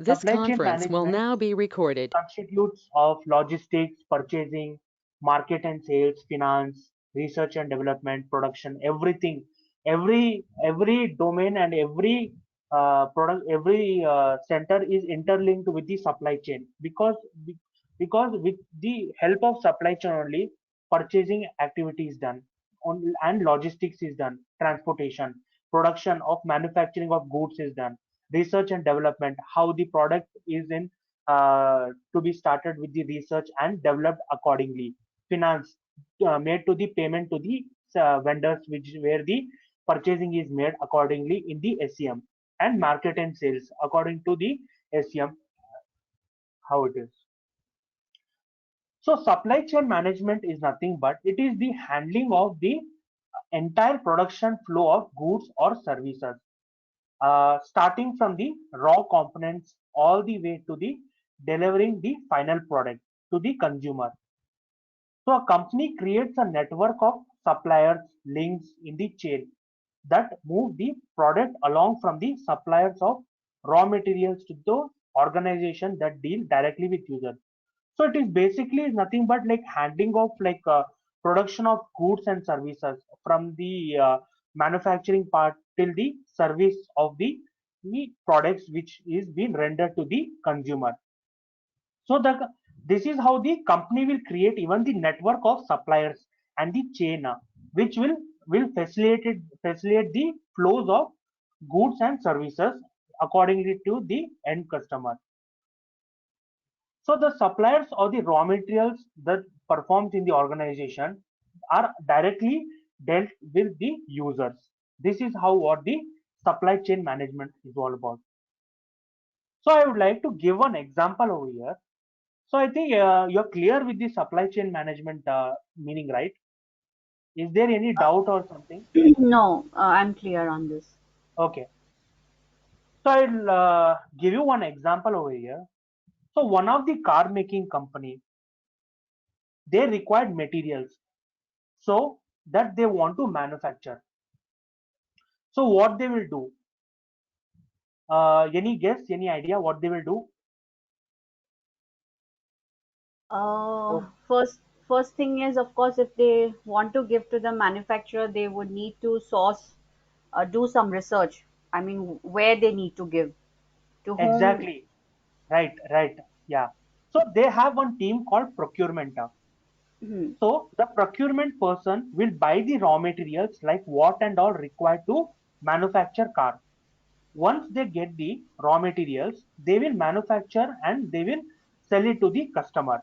This Supply chain conference will management now be recorded. constitutes of logistics, purchasing, market and sales, finance, research and development, production, everything. Every domain and every product, every center is interlinked with the supply chain because with the help of supply chain only purchasing activity is done and logistics is done, transportation, production of manufacturing of goods is done, research and development, how the product is in to be started with the research and developed accordingly. Finance made to the payment to the vendors, which where the purchasing is made accordingly in the SCM, and market and sales according to the SCM, how it is. So supply chain management is nothing but it is the handling of the entire production flow of goods or services, starting from the raw components all the way to the delivering the final product to the consumer. So a company creates a network of suppliers links in the chain that move the product along from the suppliers of raw materials to the organization that deal directly with users. So it is basically nothing but like handling of like production of goods and services from the manufacturing part till the service of the products which is being rendered to the consumer. So this is how the company will create even the network of suppliers and the chain, which will facilitate the flows of goods and services accordingly to the end customer. So the suppliers or the raw materials that performs in the organization are directly dealt with the users. This is how what the supply chain management is all about. So I would like to give an example over here. So I think you're clear with the supply chain management meaning, right? Is there any doubt or something? No, I'm clear on this. Okay. So I'll give you one example over here. So one of the car making company, they required materials so that they want to manufacture. So what they will do? Any guess? Any idea what they will do? Uh, Oh, first, first thing is, of course, if they want to give to the manufacturer, they would need to source, do some research. I mean, where they need to give, to whom. exactly. Right, right. Yeah. So they have one team called procurement. Hmm. So the procurement person will buy the raw materials like what and all required to manufacture car. Once they get the raw materials, they will manufacture and they will sell it to the customer.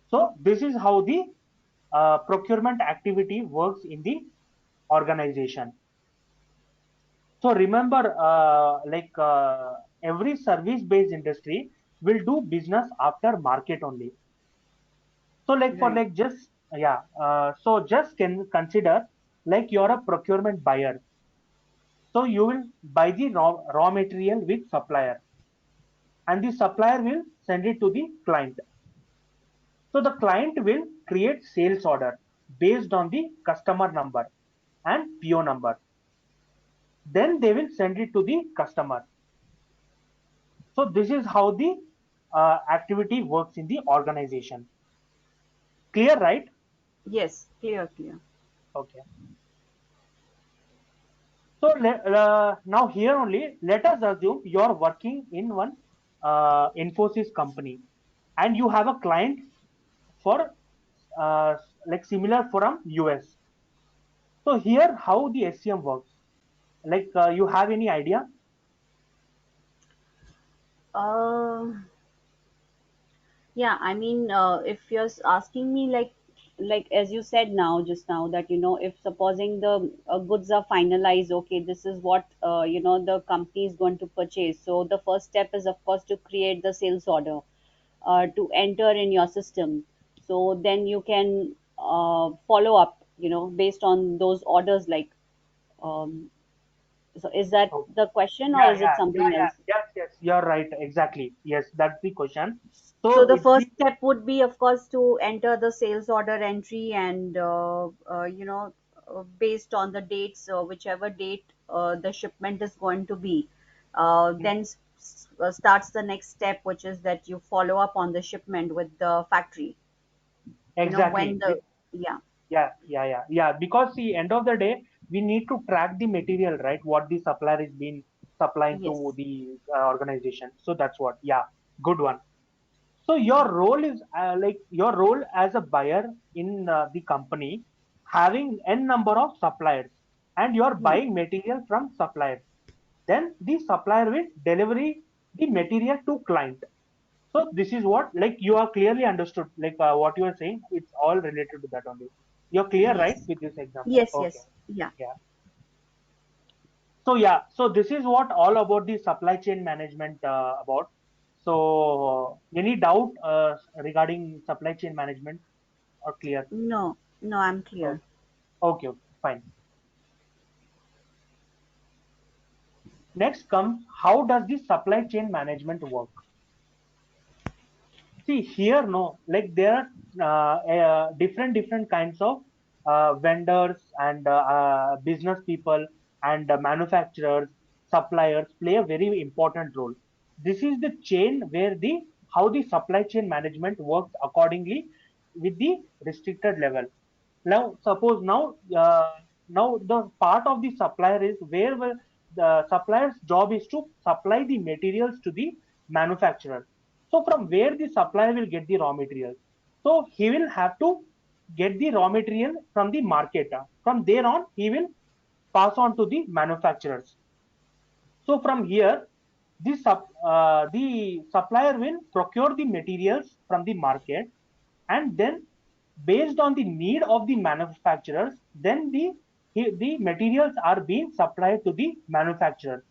So this is how the procurement activity works in the organization. So remember, every service-based industry will do business after market only. So like for Right. like just yeah, so just can consider like you're a procurement buyer. So you will buy the raw material with supplier, and the supplier will send it to the client. So the client will create sales order based on the customer number and PO number. Then they will send it to the customer. So this is how the activity works in the organization. Clear, right? Yes, clear, clear. Okay. So now here only, let us assume you're working in one Infosys company, and you have a client for uh, like similar from US. So here, how the SCM works? Like you have any idea? Uh, Yeah, I mean, if you're asking me like as you said now, just now, that if supposing the goods are finalized, okay, this is what the company is going to purchase. So the first step is, of course, to create the sales order, to enter in your system. So then you can follow up, based on those orders. Um, so is that Okay. the question, or Yeah, is it yeah, yeah, something yeah. else? Yes, yes, you're right. Exactly. Yes, that's the question. So So the it's the first step would be, of course, to enter the sales order entry, and based on the dates, whichever date the shipment is going to be. Then starts the next step, which is that you follow up on the shipment with the factory. When Exactly. the, yeah. Yeah. Because the end of the day, we need to track the material, right? What the supplier is been supplying to Yes. the organization. So that's what. Yeah, good one. So your role is like your role as a buyer in the company, having n number of suppliers, and you're Hmm. buying material from suppliers. Then the supplier will deliver the material to client. So this is what, like, you are clearly understood, like what you are saying. It's all related to that only. You're clear, right, Yes. with this example? Yes. Okay. Yes. Yeah. Yeah. So yeah, so this is what all about the supply chain management about. So any doubt regarding supply chain management or clear? No. No, I'm Oh, clear. okay, fine. Next comes, how does the supply chain management work? See here, no, like there are different kinds of vendors and business people and manufacturers, suppliers play a very important role. This is the chain where the how the supply chain management works accordingly with the restricted level. Now, suppose now the part of the supplier is where the supplier's job is to supply the materials to the manufacturer. So from where the supplier will get the raw material? So he will have to get the raw material from the market. From there on, he will pass on to the manufacturers. So from here, the supplier will procure the materials from the market, and then based on the need of the manufacturers, then the materials are being supplied to the manufacturer.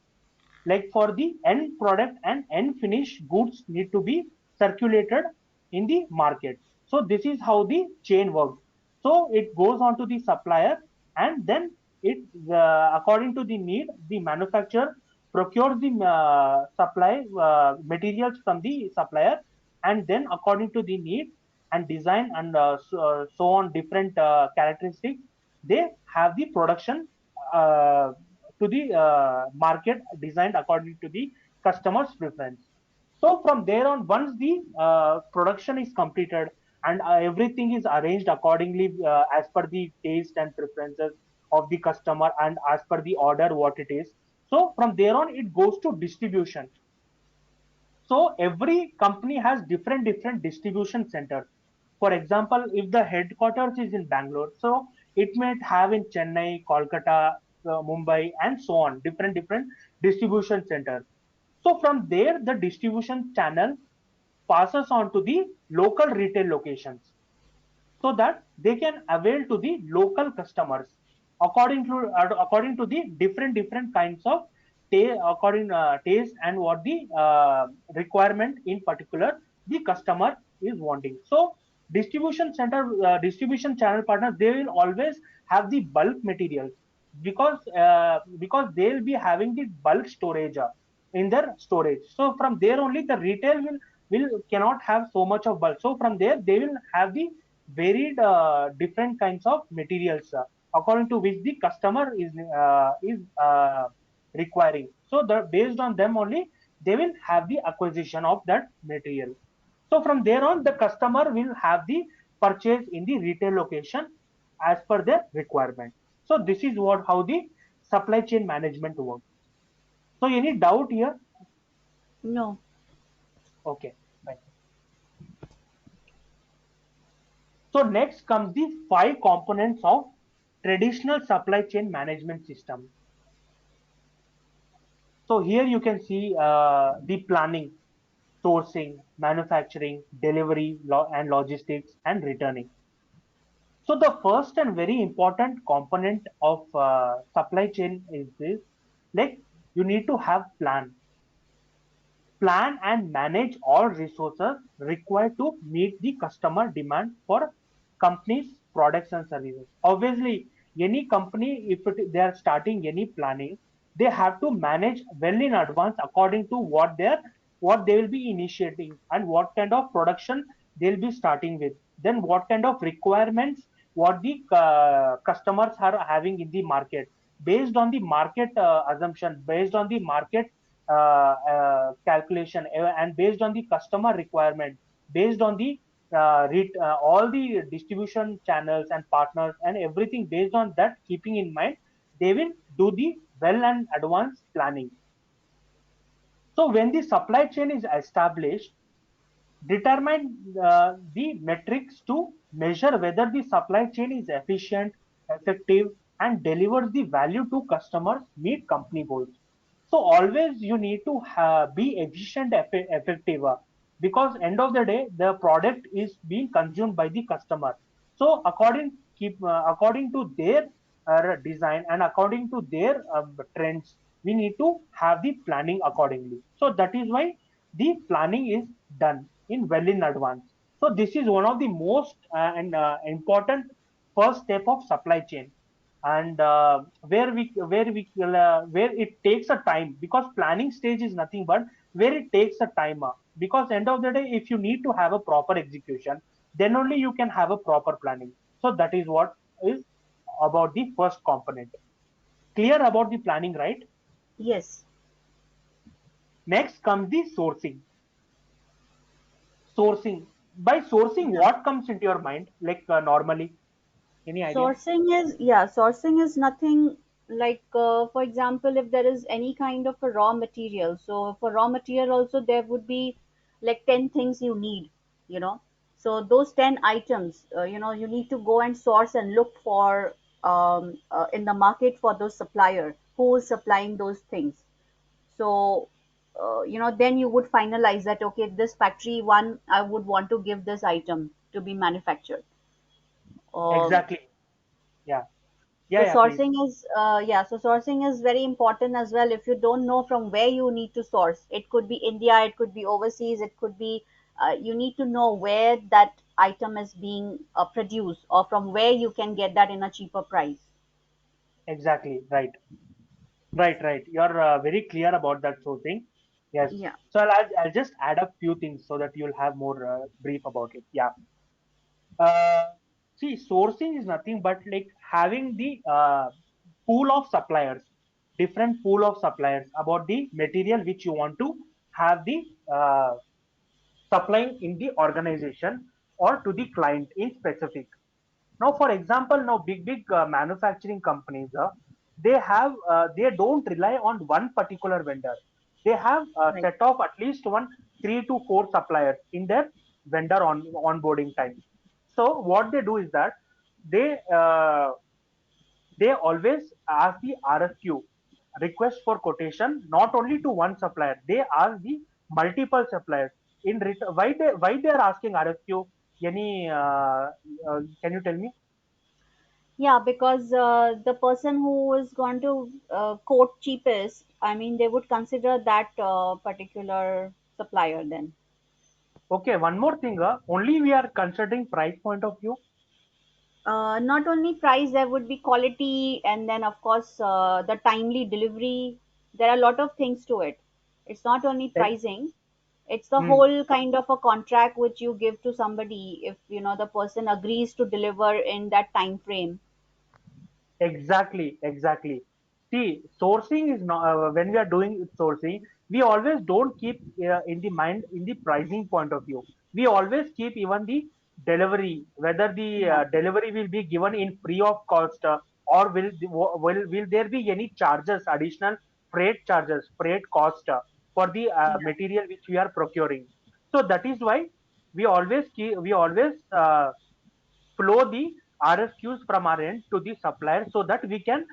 Like for the end product and end finished goods need to be circulated in the market. So this is how the chain works. So it goes on to the supplier, and then it according to the need, the manufacturer procures the supply materials from the supplier, and then according to the need and design and so on different characteristics, they have the production uh, to the market designed according to the customer's preference. So from there on, once the production is completed and everything is arranged accordingly as per the taste and preferences of the customer and as per the order what it is. So from there on, it goes to distribution. So every company has different distribution centers. For example, if the headquarters is in Bangalore, so it might have in Chennai, Kolkata, Mumbai, and so on, different distribution centers. So from there, the distribution channel passes on to the local retail locations so that they can avail to the local customers according to the different kinds of taste and what the requirement in particular the customer is wanting. So distribution channel partners, they will always have the bulk materials because they'll be having the bulk storage in their storage. So from there only the retail will cannot have so much of bulk. So from there they will have the varied different kinds of materials according to which the customer is requiring. So the based on them only they will have the acquisition of that material. So from there on, the customer will have the purchase in the retail location as per their requirement. So this is what how the supply chain management works. So any doubt here? No. Okay, fine. So next comes the five components of traditional supply chain management system. So here you can see the planning, sourcing, manufacturing, delivery, and logistics, and returning. So the first and very important component of supply chain is this, like you need to have plan and manage all resources required to meet the customer demand for companies products and services. Obviously any company, if they are starting any planning, they have to manage well in advance according to what they will be initiating and what kind of production they'll be starting with, then what kind of requirements what the customers are having in the market. Based on the market assumption, based on the market calculation, and based on the customer requirement, based on the all the distribution channels and partners and everything, based on that, keeping in mind, they will do the well and advanced planning. So when the supply chain is established, determine the metrics to measure whether the supply chain is efficient, effective, and delivers the value to customers, meet company goals. So always you need to be efficient, effective, because end of the day the product is being consumed by the customer. So according to their design and according to their trends, we need to have the planning accordingly. So that is why the planning is done in well in advance. So this is one of the most and important first step of supply chain, and where it takes a time, because planning stage is nothing but where it takes a time, because end of the day if you need to have a proper execution, then only you can have a proper planning. So that is what is about the first component. Clear about the planning, right? Yes. Next comes the sourcing. By sourcing, Yeah. what comes into your mind, like normally, any idea? Sourcing is nothing like, for example, if there is any kind of a raw material. So for raw material also there would be like 10 things you need, you know. So those 10 items, you need to go and source and look for in the market for those supplier who is supplying those things. So then you would finalize that, okay, this factory one I would want to give this item to be manufactured. um, Exactly. Yeah. Yeah, so yeah, please. sourcing is very important as well. If you don't know from where you need to source, it could be India, it could be overseas, it could be you need to know where that item is being produced, or from where you can get that in a cheaper price. Exactly. Right. Right, right. You're very clear about that sourcing. Yes. Yeah. So I'll just add a few things so that you'll have more brief about it. Yeah. Uh, See, sourcing is nothing but like having the pool of suppliers, different pool of suppliers about the material which you want to have the uh, supplying in the organization or to the client in specific. Now, for example, now big manufacturing companies, they don't rely on one particular vendor. They have a Right. set of at least one 3 to 4 suppliers in their vendor onboarding time. So what they do is that they they always ask the RFQ, request for quotation, not only to one supplier. They ask the multiple suppliers. Why they are asking RFQ? Any can you tell me? Yeah, because the person who is going to quote cheapest, I mean, they would consider that particular supplier then. Okay, one more thing. Only we are considering price point of view. Not only price, there would be quality, and then of course the timely delivery. There are a lot of things to it. It's not only Eh, pricing, it's the hmm. whole kind of a contract which you give to somebody. If the person agrees to deliver in that time frame. Exactly, exactly. See, sourcing is not when we are doing sourcing, we always don't keep in the mind in the pricing point of view. We always keep even the delivery, whether the Yeah, delivery will be given in free of cost, or will there be any charges, additional freight charges, freight cost for the yeah, material which we are procuring. So that is why we always flow the RFQs from our end to the supplier, so that we can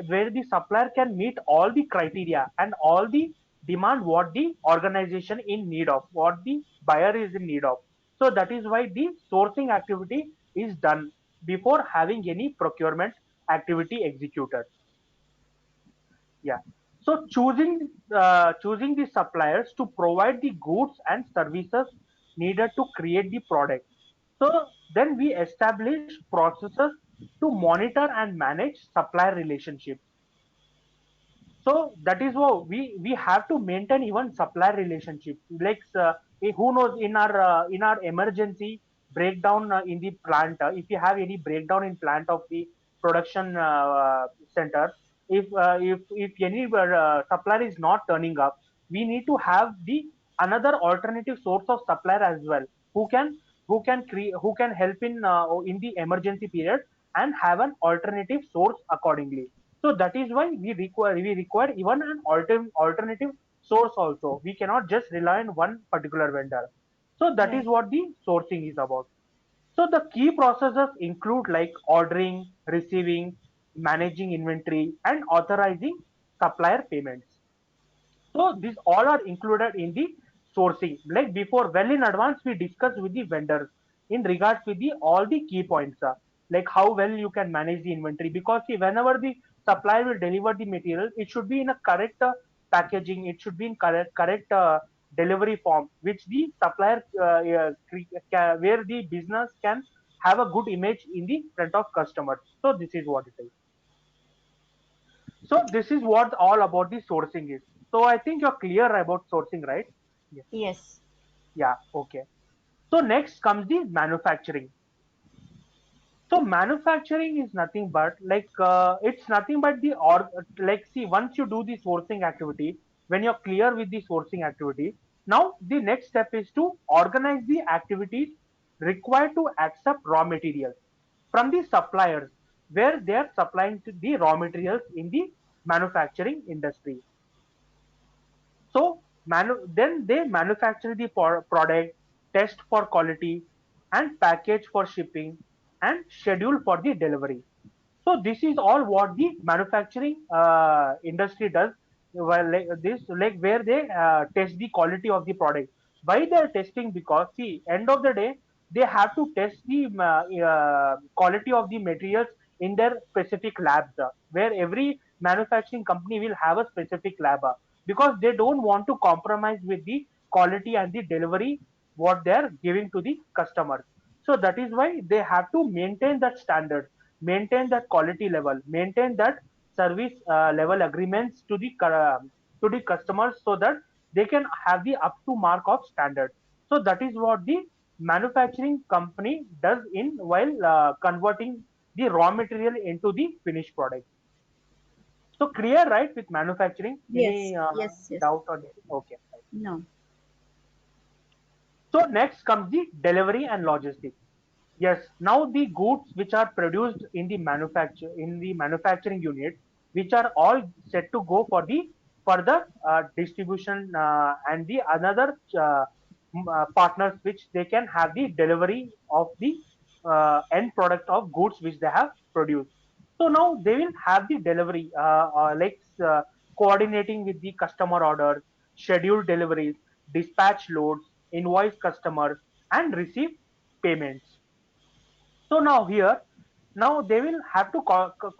where the supplier can meet all the criteria and all the demand what the organization in need of, what the buyer is in need of. So that is why the sourcing activity is done before having any procurement activity executed. Yeah. So choosing the suppliers to provide the goods and services needed to create the product. So then we establish processes to monitor and manage supplier relationships. So that is what we have to maintain even supplier relationship. Like who knows, in our emergency breakdown in the plant, if you have any breakdown in plant of the production center, if any supplier is not turning up, we need to have the another alternative source of supplier as well, who can who can help in the emergency period and have an alternative source accordingly. So that is why we require even an alternative source also. We cannot just rely on one particular vendor. So that is Right. what the sourcing is about. So the key processes include like ordering, receiving, managing inventory, and authorizing supplier payments. So these all are included in the sourcing. Like before, well in advance, we discuss with the vendors in regards with the all the key points, like how well you can manage the inventory. Because see, whenever the supplier will deliver the material, it should be in a correct packaging. It should be in correct delivery form, which the supplier where the business can have a good image in the front of customers. So this is what it is. So this is what all about the sourcing is. So I think you're clear about sourcing, right? Yeah. Yes. Yeah. Okay. So next comes the manufacturing. So manufacturing is nothing but it's nothing but the or like see, once you do the sourcing activity, when you're clear with the sourcing activity, now the next step is to organize the activities required to accept raw materials from the suppliers where they are supplying to the raw materials in the manufacturing industry. So then they manufacture the product, test for quality, and package for shipping, and schedule for the delivery. So this is all what the manufacturing industry does. Well, like where they test the quality of the product. Why they are testing? Because see, end of the day, they have to test the quality of the materials in their specific labs, where every manufacturing company will have a specific lab, because they don't want to compromise with the quality and the delivery what they are giving to the customers. So that is why they have to maintain that standard, maintain that quality level, maintain that service level agreements to the customers, so that they can have the up to mark of standard. So that is what the manufacturing company does in while converting the raw material into the finished product. So clear, right, with manufacturing? Yes. Any Yes. Yes. doubt on it? Okay. No. So next comes the delivery and logistics. Yes, now the goods which are produced in the manufacturing unit, which are all set to go for the further distribution and the another partners which they can have the delivery of the end product of goods which they have produced. So now they will have the delivery coordinating with the customer orders, schedule deliveries, dispatch loads, invoice customers, and receive payments. So now here, now they will have to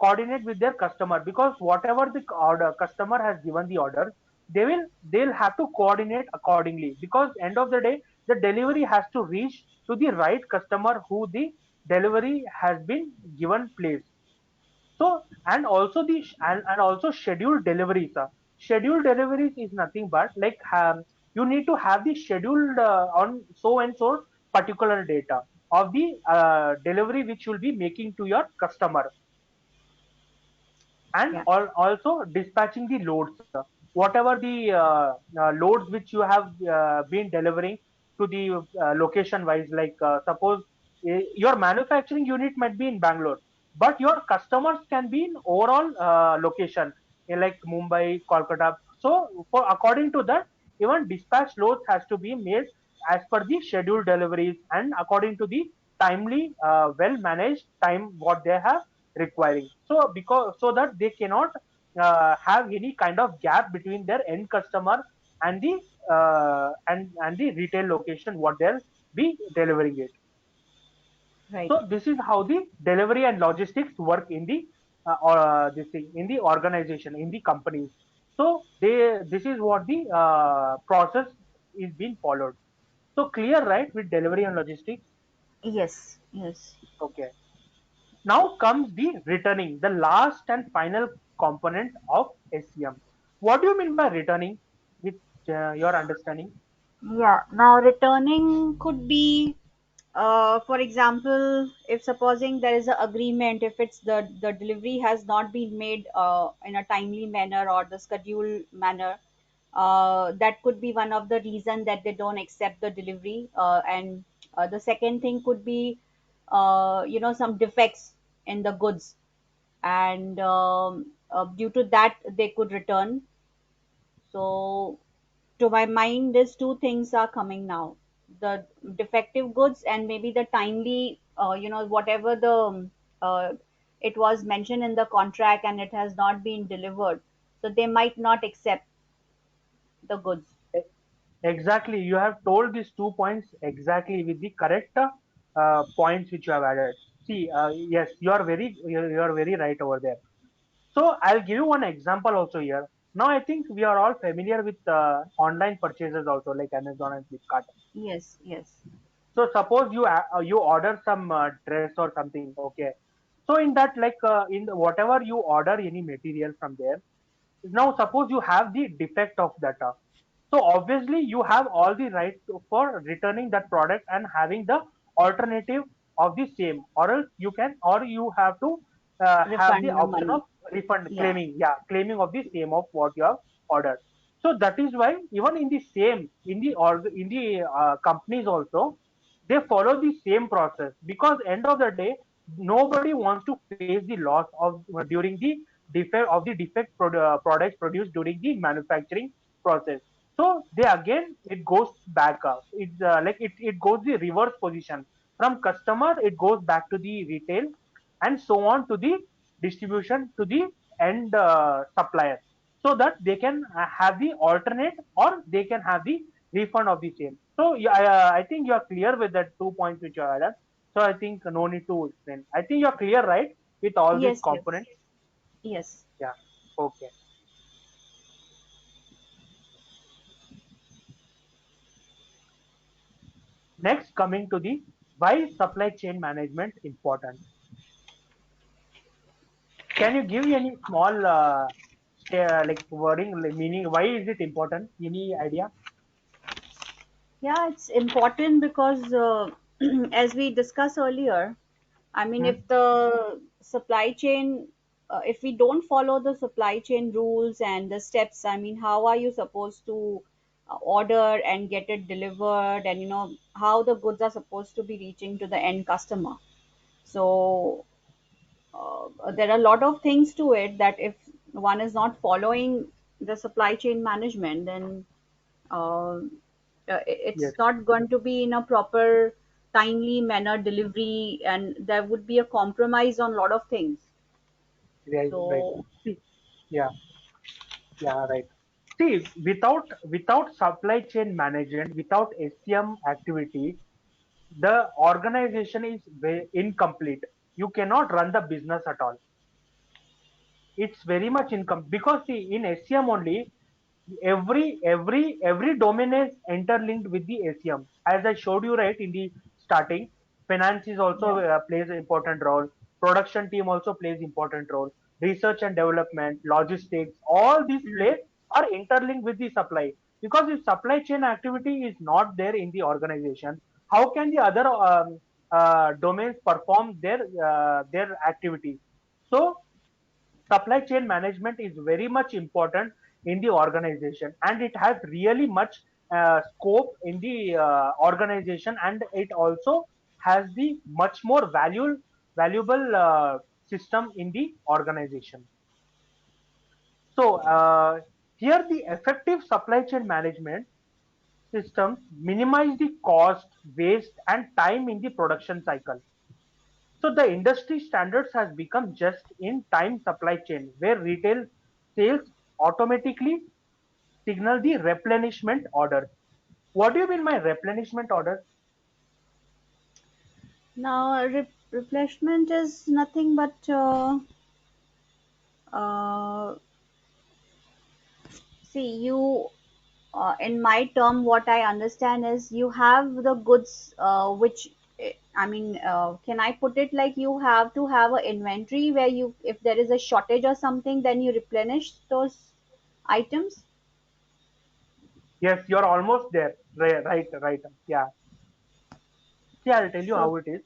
coordinate with their customer, because whatever the order customer has given the order, they'll have to coordinate accordingly, because end of the day the delivery has to reach to the right customer who the delivery has been given place. So and also scheduled deliveries. Scheduled deliveries is nothing but you need to have the scheduled on so and so particular data of the delivery which you'll be making to your customer, and Yeah. also dispatching the loads, whatever the loads which you have been delivering to the location wise, suppose your manufacturing unit might be in Bangalore, but your customers can be in overall location in like Mumbai, Kolkata. So for according to that, even dispatch loads has to be made as per the scheduled deliveries and according to the timely well managed time what they have requiring. So because so that they cannot have any kind of gap between their end customer and the and the retail location what they'll be delivering it. Right. So this is how the delivery and logistics work in the this thing in the organization in the companies. So they this is what the process is being followed. So clear, right, with delivery and logistics? Yes. Yes. Okay. Now comes the returning, the last and final component of SCM. What do you mean by returning with your understanding? Yeah. Now returning could be, for example, if supposing there is an agreement, if it's the delivery has not been made in a timely manner or the scheduled manner, That could be one of the reason that they don't accept the delivery. And the second thing could be, some defects in the goods, and due to that they could return. So to my mind, these two things are coming now: the defective goods, and maybe the timely, whatever the uh, it was mentioned in the contract and it has not been delivered, so they might not accept the goods. Exactly, you have told these 2 points exactly with the correct points which you have added. See, yes, you are very right over there. So I'll give you one example also here. Now I think we are all familiar with online purchases also, like Amazon and Flipkart. Yes, yes. So suppose you order some dress or something, okay. So in that, like in whatever you order any material from there, now suppose you have the defect of that. So obviously you have all the right for returning that product and having the alternative of the same, or else you can, or you have to have the Refund the option of money. refund Yeah. claiming, yeah, claiming of the same of what you have ordered. So that is why even in the same in the companies also, they follow the same process, because end of the day nobody wants to face the loss of during the products produced during the manufacturing process. So they again it goes back up. It's like it goes the reverse position. From customer it goes back to the retail, and so on to the distribution to the end supplier, so that they can have the alternate, or they can have the refund of the same. So yeah, I think you are clear with that 2 points which you added. So I think no need to explain. I think you are clear, right, with all these Yes, yes, components. yes. Yeah. Okay. Next, coming to the why supply chain management important. Can you give any small like wording, like meaning? Why is it important? Any idea? Yeah, it's important because, as we discussed earlier, I mean, Hmm? if the supply chain, if we don't follow the supply chain rules and the steps, I mean, how are you supposed to order and get it delivered, and how the goods are supposed to be reaching to the end customer? So there are a lot of things to it that if one is not following the supply chain management, then uh, it's Yes. not going to be in a proper timely manner delivery, and there would be a compromise on a lot of things. Right. Right. So See, yeah. Yeah. Right. See, without supply chain management, without SCM activity, the organization is incomplete. You cannot run the business at all. It's very much income, because see, in SCM only, every domain is interlinked with the ACM. As I showed you right in the starting, finance is also yeah. plays an important role. Production team also plays important role. Research and development, logistics, all these Mm. play are interlinked with the supply. Because if supply chain activity is not there in the organization, how can the other domains perform their activities? So supply chain management is very much important in the organization, and it has really much scope in the organization, and it also has the much more valuable system in the organization. So here the effective supply chain management systems minimize the cost, waste, and time in the production cycle. So the industry standards has become just in time supply chain, where retail sales automatically signal the replenishment orders. What do you mean by replenishment orders? Now, replacement is nothing but uh, see you. In my term, what I understand is you have the goods, which I mean, can I put it like you have to have an inventory where you, if there is a shortage or something, then you replenish those items. Yes, you're almost there. Right, right. Yeah. See, I'll tell you So how it is.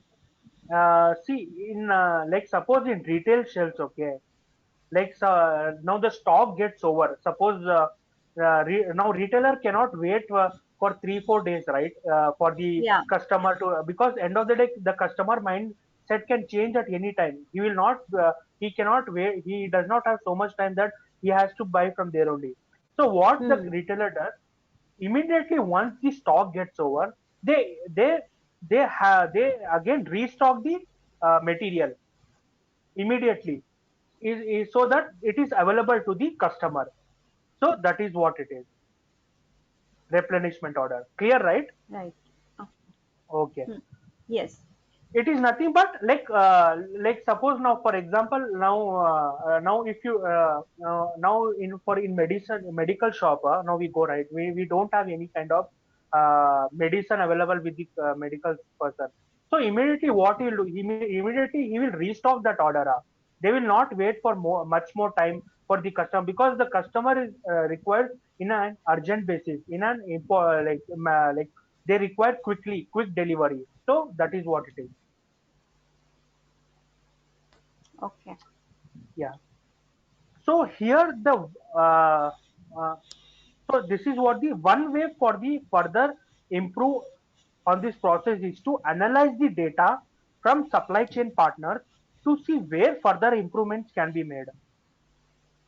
See, in like suppose in retail shelves, okay, like now the stock gets over. Suppose now retailer cannot wait for 3 4 days, right? For the Yeah. customer to, because end of the day the customer mindset can change at any time. He will not he cannot wait, he does not have so much time that he has to buy from there only. So what the Hmm. retailer does, immediately once the stock gets over, they again restock the material immediately, is so that it is available to the customer. So that is what it is, replenishment order. Clear, right? Right. Oh, Okay. hmm. Yes. It is nothing but like suppose now for example now if you now in medicine medical shop, now we go, right, we don't have any kind of medicine available with the medical person. So immediately what he will do, immediately he will restock that order. They will not wait for much more time for the customer, because the customer is required in an urgent basis, in an like they require quick delivery. So that is what it is. Okay. Yeah. So here the uh, uh, so this is what the one way for the further improve on this process is to analyze the data from supply chain partners to see where further improvements can be made.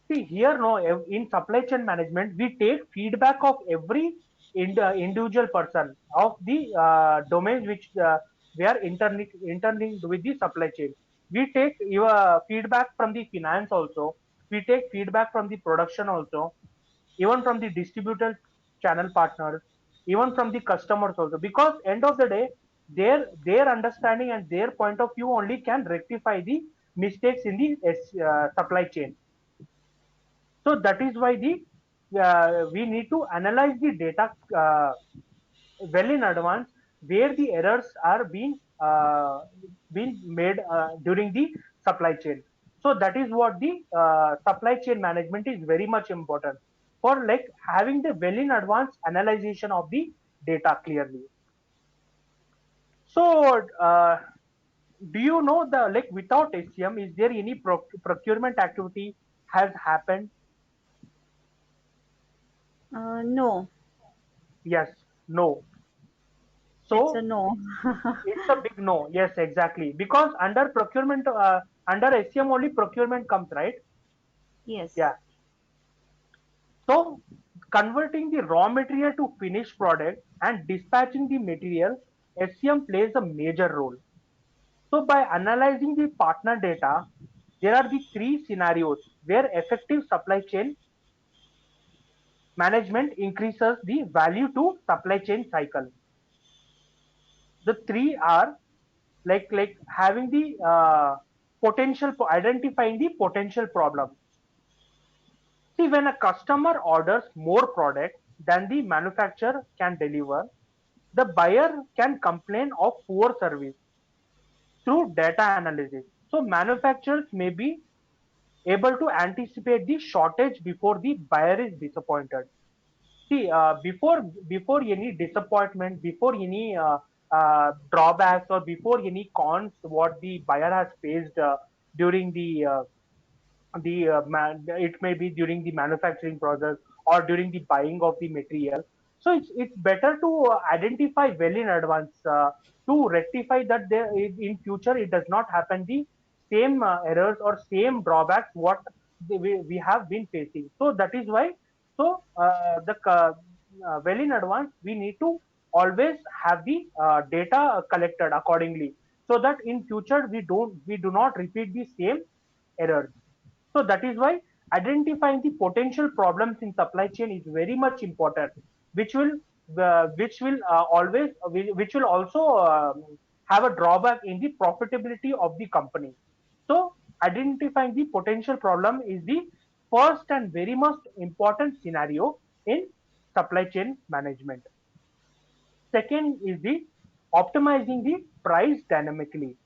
See here, no, in supply chain management, we take feedback of every individual person of the domains which we are interning with the supply chain. We take your feedback from the finance also. We take feedback from the production also, even from the distributor channel partners, even from the customers also. Because end of the day, their understanding and their point of view only can rectify the mistakes in the supply chain. So that is why the we need to analyze the data well in advance, where the errors are being made during the supply chain. So that is what the supply chain management is very much important for, like having the well in advance analyzation of the data clearly. So do you know the, like without SCM, is there any procurement activity has happened? No, Yes, no. it's a So no. it's a big no. Yes, exactly. Because under procurement, under SCM only procurement comes, right? Yes. Yeah. So converting the raw material to finished product and dispatching the material, SCM plays a major role. So by analyzing the partner data, there are the three scenarios where effective supply chain management increases the value to supply chain cycle. The three are like having the potential, identifying the potential problem. See, when a customer orders more product than the manufacturer can deliver, the buyer can complain of poor service through data analysis. So manufacturers may be able to anticipate the shortage before the buyer is disappointed. See, before any disappointment, before any drawbacks, or before any cons, what the buyer has faced during it may be during the manufacturing process or during the buying of the material. So it's better to identify well in advance to rectify that there in future it does not happen the same errors or same drawbacks what we have been facing. So that is why, so the well in advance we need to always have the data collected accordingly, so that in future we do not repeat the same errors. So that is why identifying the potential problems in supply chain is very much important, which will always which will also have a drawback in the profitability of the company. So identifying the potential problem is the first and very most important scenario in supply chain management. Second is the optimizing the price dynamically.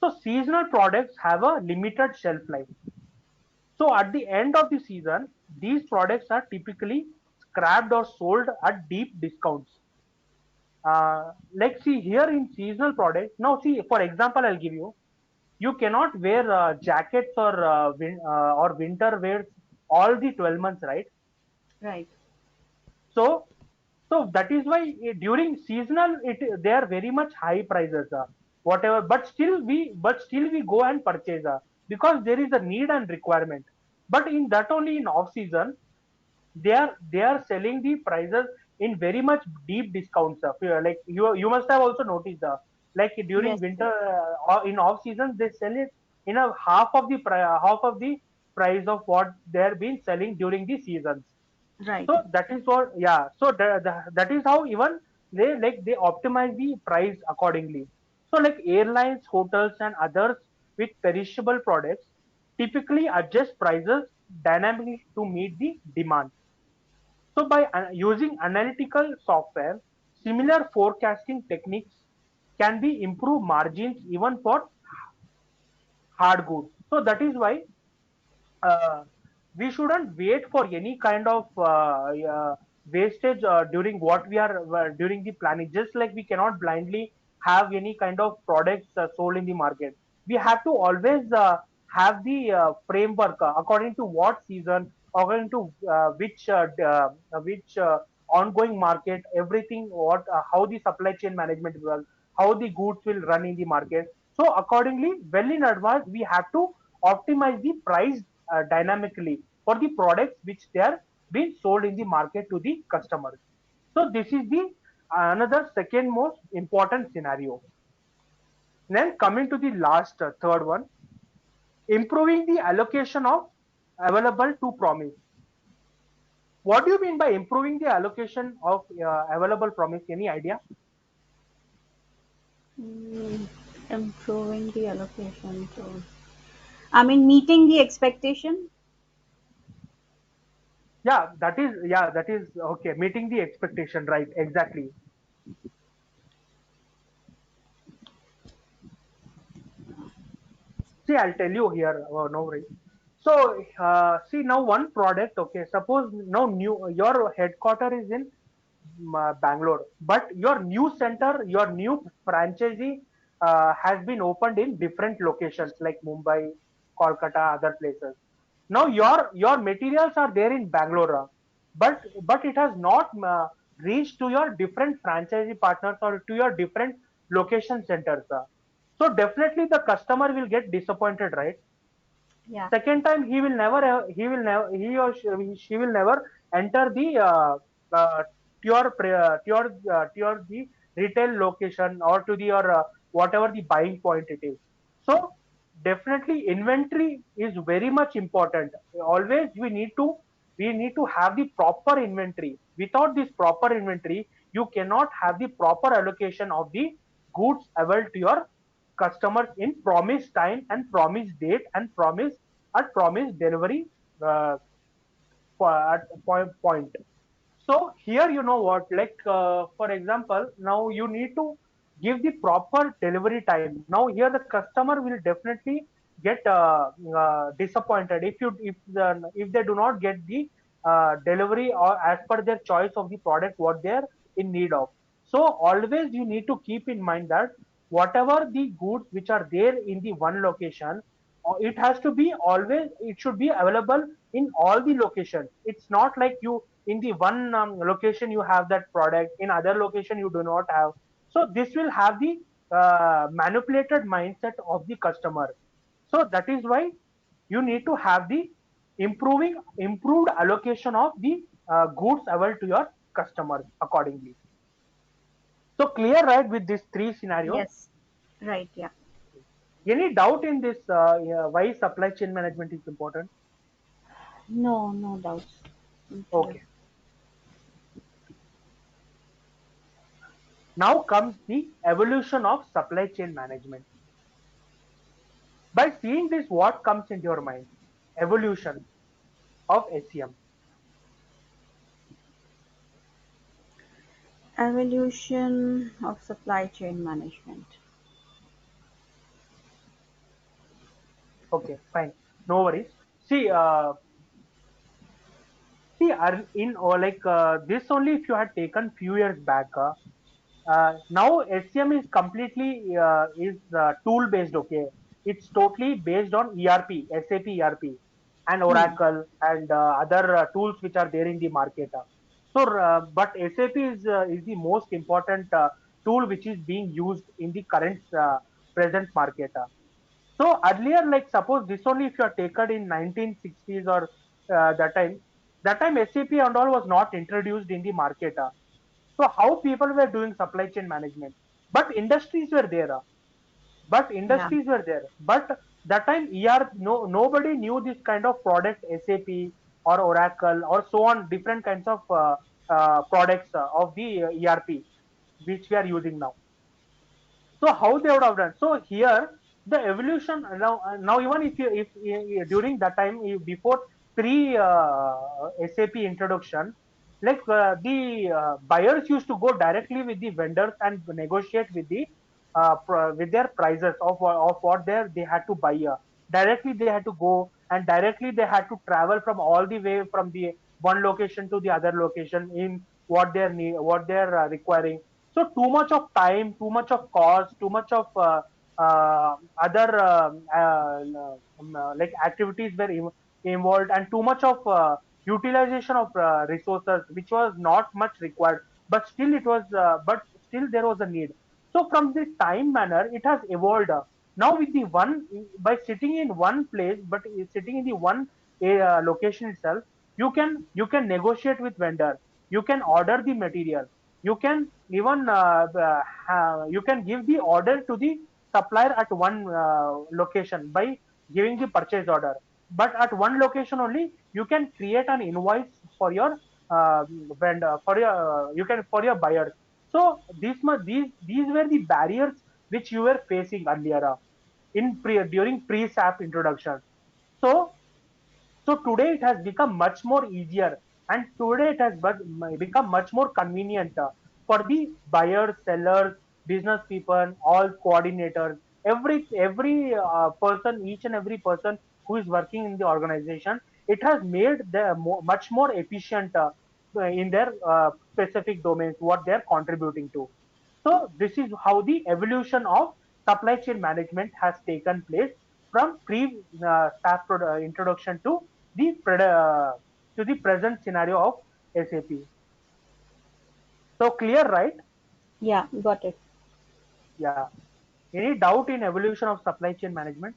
So seasonal products have a limited shelf life. So at the end of the season, these products are typically scrapped or sold at deep discounts. Like see here in seasonal products. Now see, for example, I'll give you. You cannot wear jackets or or winter wears all the 12 months, right? Right. So that is why during seasonal they are very much high prices, whatever, but still we go and purchase, because there is a need and requirement. But in that only in off season they are selling the prices in very much deep discounts. Like you must have also noticed, like during Yes, yes. winter, in off season they sell it in a half of the price of what they are been selling during the seasons. Right. So that is what, yeah. So that is how even they optimize the price accordingly. So like airlines, hotels, and others with perishable products typically adjust prices dynamically to meet the demand. So by using analytical software, similar forecasting techniques can be improve margins even for hard goods. So that is why uh, we shouldn't wait for any kind of wastage during what we are during the planning. Just like we cannot blindly have any kind of products sold in the market, we have to always have the framework according to what season, according to which ongoing market, everything, what how the supply chain management will, how the goods will run in the market. So accordingly, well in advance, we have to optimize the price dynamically for the products which they are being sold in the market to the customers. So this is the another second most important scenario. Then coming to the last third one, improving the allocation of available to promise. What do you mean by improving the allocation of available promise? Any idea? Mm, improving the allocation. So, I mean, meeting the expectation. Yeah, that is okay. Meeting the expectation, right? Exactly. See, I'll tell you here. No worries. So, see now one product. Okay, suppose now your headquarter is in Bangalore, but your new center, your new franchisee has been opened in different locations like Mumbai, Kolkata, other places. Now your materials are there in Bangalore, but it has not reached to your different franchisee partners or to your different location centers. So definitely the customer will get disappointed, right? Yeah. Second time he or she will never enter the to your the retail location or to the your whatever the buying point it is. So definitely inventory is very much important. Always we need to have the proper inventory. Without this proper inventory, you cannot have the proper allocation of the goods available to your customers in promised time and promised date and promised delivery uh, at point. So here you know what, like for example, now you need to give the proper delivery time. Now here the customer will definitely get disappointed if they do not get the delivery or as per their choice of the product what they are in need of. So always you need to keep in mind that whatever the goods which are there in the one location, it has to be always, it should be available in all the locations. It's not like you in the one location you have that product, in other location you do not have. So this will have the manipulated mindset of the customer. So that is why you need to have the improved allocation of the goods available to your customers accordingly. So clear, right, with these three scenarios? Yes. Right. Yeah. Any doubt in this, yeah, why supply chain management is important? No, no doubts. Okay. Okay. Now comes the evolution of supply chain management. By seeing this, what comes into your mind? Evolution of SCM. Evolution of supply chain management. Okay, fine. No worries. See, in or like this only if you had taken few years back. Now SCM is completely is tool based. Okay, it's totally based on ERP, SAP ERP, and Hmm. Oracle and other tools which are there in the market. So, but SAP is the most important tool which is being used in the current present market. So earlier, like suppose this only if you are taken in 1960s or that time SAP and all was not introduced in the market. So how people were doing supply chain management, but industries were there. Yeah. But that time no nobody knew this kind of product SAP or Oracle or so on different kinds of products of the ERP which we are using now. So how they would have done? So here the evolution now even if during that time before pre SAP introduction, like the buyers used to go directly with the vendors and negotiate with with their prices of what they had to buy. Directly they had to go and directly they had to travel from all the way from the one location to the other location in what they're requiring. So too much of time, too much of cost, too much of other like activities were involved, and too much of utilization of resources, which was not much required. But still there was a need. So from the time manner, it has evolved. Now with the one by sitting in one place, but sitting in the one location itself, you can negotiate with vendor. You can order the material. You can even you can give the order to the supplier at one location by giving the purchase order. But at one location only, you can create an invoice for your vendor for your you can for your buyers. So these were the barriers which you were facing earlier during pre-SAP introduction. So so today it has become much more easier, and today it has become much more convenient for the buyers, sellers, business people, all coordinators, every person, each and every person who is working in the organization. It has made them much more efficient in their specific domains what they are contributing to. So this is how the evolution of supply chain management has taken place from pre introduction to the present scenario of SAP. So clear, right? Yeah, got it. Yeah. Any doubt in evolution of supply chain management?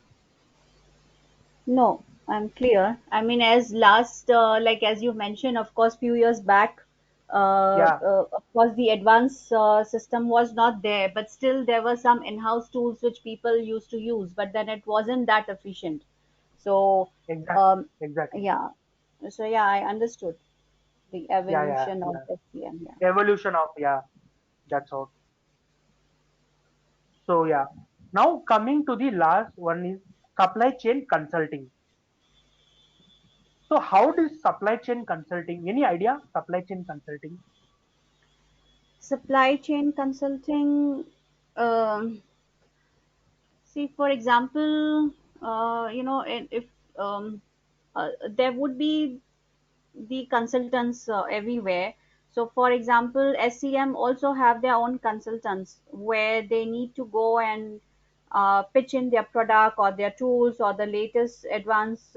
No, I'm clear. I mean, as last, like as you mentioned, of course, few years back, Yeah, of course, the advanced system was not there, but still there were some in-house tools which people used to use, but then it wasn't that efficient. So, exactly, um, exactly. yeah. So yeah, I understood the Yeah, yeah, evolution of yeah. SCM. Yeah. Evolution of yeah. That's all. So yeah. Now coming to the last one is supply chain consulting. So how does supply chain consulting? Any idea? Supply chain consulting? Supply chain consulting. Um, See, for example, if there would be the consultants everywhere. So, for example, SCM also have their own consultants where they need to go and pitch in their product or their tools or the latest advanced,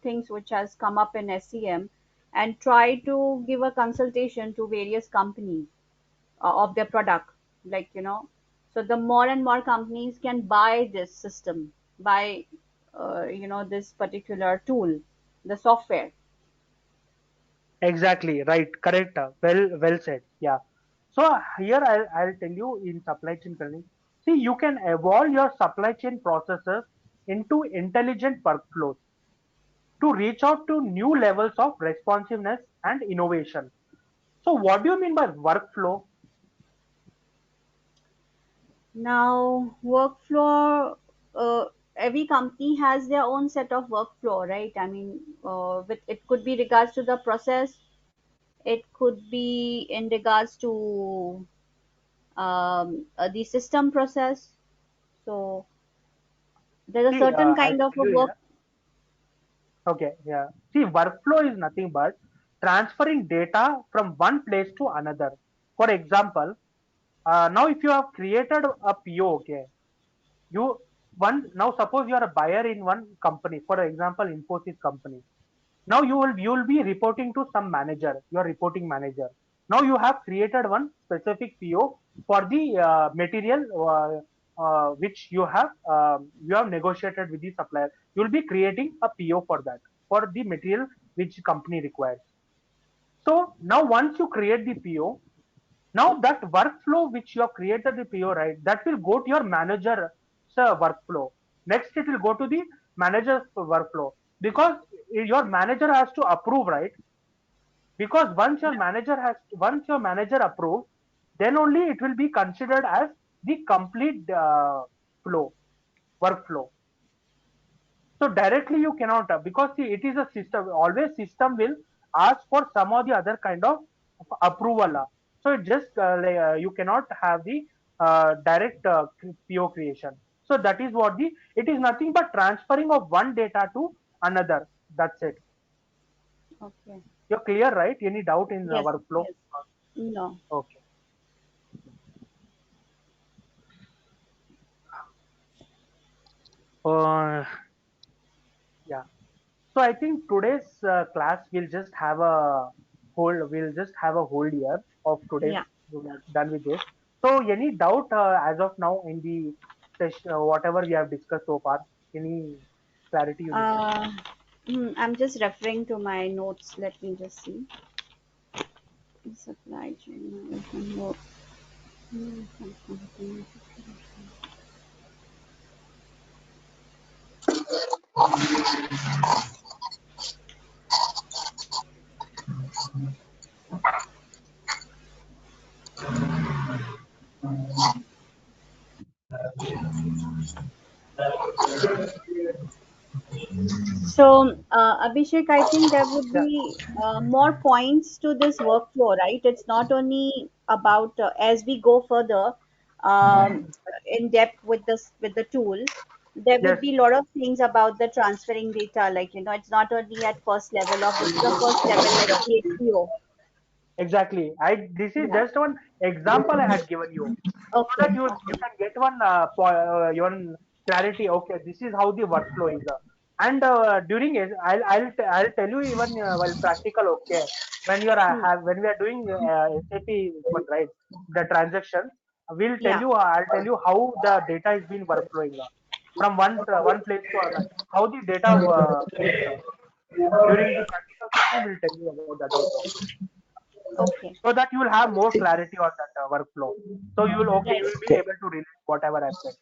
things which has come up in SCM, and try to give a consultation to various companies of their product, like so the more and more companies can buy this system, buy this particular tool, the software. Exactly, right, correct. Well said. Yeah. So here I'll tell you in supply chain planning. See, you can evolve your supply chain processes into intelligent workflows to reach out to new levels of responsiveness and innovation. So what do you mean by workflow? Now workflow, every company has their own set of workflow, right? I mean, with it could be regards to the process, it could be in regards to the system process. So there's a See, certain I'll kind of tell a you work. here. Okay, yeah. See, workflow is nothing but transferring data from one place to another. For example, now if you have created a PO, okay, you one now suppose you are a buyer in one company, for example, Infosys company. Now you will be reporting to some manager, your reporting manager. Now you have created one specific PO for the material which you have negotiated with the supplier. You will be creating a PO for that, for the material which company requires. So now once you create the PO, now that workflow which you have created the PO, right, that will go to your manager's workflow. Next, it will go to the manager's workflow, because your manager has to approve, right? Because once your manager approves, then only it will be considered as the complete flow, workflow. So directly you cannot, because see, it is a system. Always system will ask for some or the other kind of approval. So it just you cannot have the direct PO creation. So that is what the it is nothing but transferring of one data to another. That's it. Okay. You're clear, right? Any doubt in Yes. workflow? Yes. No. Okay. Uh, yeah. So I think today's class will just have a whole. We'll just have a whole year of today's. Yeah. We are done with this. So any doubt as of now in the session, whatever we have discussed so far? Any clarity you need? Uh, I'm just referring to my notes. Let me just see. Supply chain management notes. So, Abhishek, I think there would Yeah. be more points to this workflow, right? It's not only about as we go further in depth with this with the tool, there would Yes. be a lot of things about the transferring data. Like it's not only at first level of this is the first level like create PO. Exactly. I This is Yeah. just one example I had given you, so that Okay. you can get one your clarity. Okay, this is how the workflow is. And during it, I'll tell you even while practical. Okay, when you are Hmm. when we are doing SAP one, right, the transaction, Yeah. I'll tell you how the data is being workflowing from one place to another. How the data moves during the practical session. We'll tell you about that also, Okay. so that you will have more clarity on that workflow. So you Right. will be Okay. able to relate whatever I've said.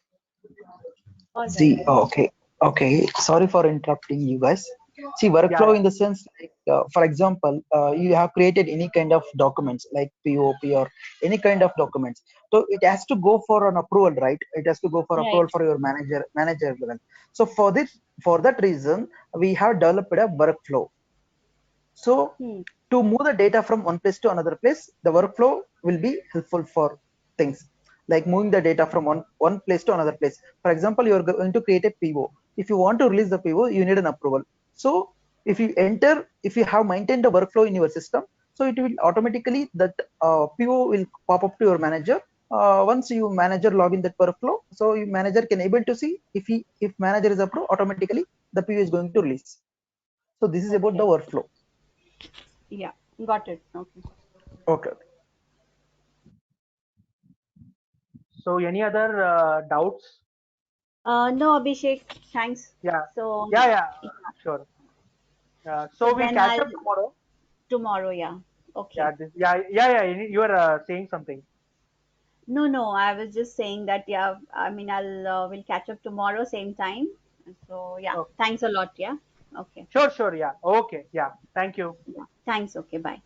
All right. See, okay, okay. Sorry for interrupting you guys. See, Yeah, workflow yeah. in the sense, like, for example, you have created any kind of documents like POP or any kind of documents. So it has to go for an approval, right? It has to go for Right. approval for your manager level. So for that reason, we have developed a workflow. So Hmm. to move the data from one place to another place, the workflow will be helpful for things like moving the data from one place to another place. For example, you are going to create a PO. If you want to release the PO, you need an approval. So if you have maintained the workflow in your system, so it will automatically that PO will pop up to your manager. Once you manager log in that workflow, so your manager can able to see if manager is approved, automatically the PO is going to release. So this is about the Okay. workflow. Yeah. Got it. Okay. Okay. So any other doubts? No, Abhishek, thanks. Yeah, So, yeah, yeah. sure. So So we'll then catch I'll up tomorrow. tomorrow, yeah. Yeah, Okay. yeah. You were saying something. No, no, I was just saying that, yeah, I mean, we'll catch up tomorrow, same time. So, yeah, Oh, thanks a lot, yeah. Okay. sure. Yeah. Okay. Yeah. Thank you. Yeah. Thanks. Okay, bye.